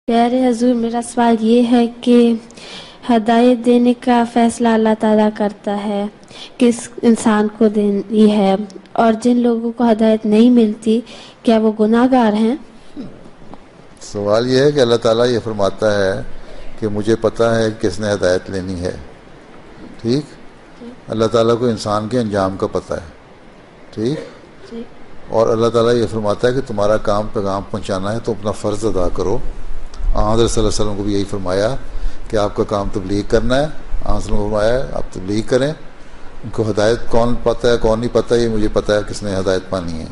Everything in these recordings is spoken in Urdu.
پیارے حضور، میرا سوال یہ ہے کہ ہدایت دینے کا فیصلہ اللہ تعالیٰ کرتا ہے، کس انسان کو دینی ہے، اور جن لوگوں کو ہدایت نہیں ملتی کیا وہ گناہ گار ہیں؟ سوال یہ ہے کہ اللہ تعالیٰ یہ فرماتا ہے کہ مجھے پتہ ہے کس نے ہدایت لینی ہے. ٹھیک، اللہ تعالیٰ کو انسان کے انجام کا پتہ ہے. ٹھیک، اور اللہ تعالیٰ یہ فرماتا ہے کہ تمہارا کام پیغام پہنچانا ہے تو اپنا فرض ادا کرو. حضرت صلی اللہ علیہ وسلم کو بھی یہی فرمایا کہ آپ کا کام تبلیغ کرنا ہے. حضرت نے فرمایا آپ تبلیغ کریں. ان کو ہدایت کون پتہ ہے کون نہیں پتہ یہ مجھے پتہ ہے کس نے ہدایت پانی ہے،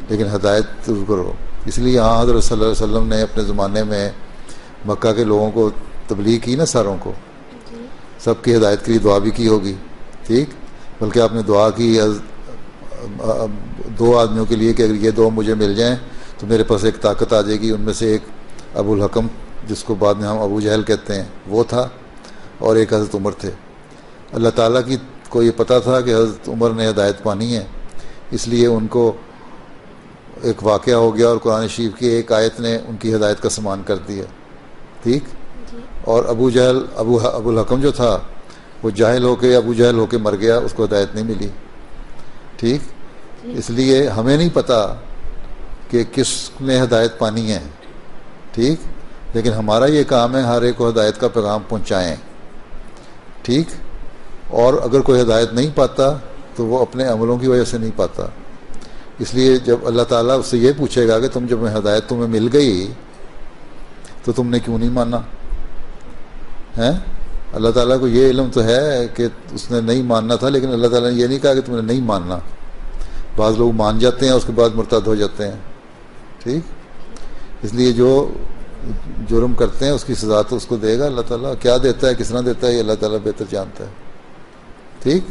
لیکن ہدایت ضرور کرو. اس لیے حضرت صلی اللہ علیہ وسلم نے اپنے زمانے میں مکہ کے لوگوں کو تبلیغ کی نا، ساروں کو، سب کی ہدایت کے لیے دعا بھی کی ہوگی. ٹھیک، بلکہ آپ نے دعا کی دو آدمیوں کے لیے کہ اگر یہ دو مجھے مل جائیں تو میرے پاس ایک طاقت آ جائے گی. ان میں سے ایک ابو الحکم جس کو بعد میں ہم ابو جہل کہتے ہیں وہ تھا، اور ایک حضرت عمر تھے. اللہ تعالیٰ کو یہ پتہ تھا کہ حضرت عمر نے ہدایت پانی ہے، اس لیے ان کو ایک واقعہ ہو گیا اور قرآن شریف کی ایک آیت نے ان کی ہدایت کا سامان کر دیا. ٹھیک، اور ابو الحکم جو تھا وہ ابو جہل ہو کے مر گیا، اس کو ہدایت نہیں ملی. ٹھیک، اس لیے ہمیں نہیں پتہ کہ کس نے ہدایت پانی ہے. ٹھیک، لیکن ہمارا یہ کام ہے ہر ایک کو ہدایت کا پیغام پہنچائیں. ٹھیک، اور اگر کوئی ہدایت نہیں پاتا تو وہ اپنے عملوں کی وجہ سے نہیں پاتا. اس لیے جب اللہ تعالیٰ اس سے یہ پوچھے گا کہ جب ہدایت تمہیں مل گئی تو تم نے کیوں نہیں مانا ہے. اللہ تعالیٰ کو یہ علم تو ہے کہ اس نے نہیں ماننا تھا، لیکن اللہ تعالیٰ نے یہ نہیں کہا کہ تم نے نہیں ماننا. بعض لوگ مان جاتے ہیں اس کے بعد مرتد ہو جاتے ہیں. ٹھیک، اس لیے جو جرم کرتے ہیں اس کی سزا تو اس کو دے گا اللہ تعالیٰ. کیا دیتا ہے کس طرح دیتا ہے یہ اللہ تعالیٰ بہتر جانتا ہے. ٹھیک.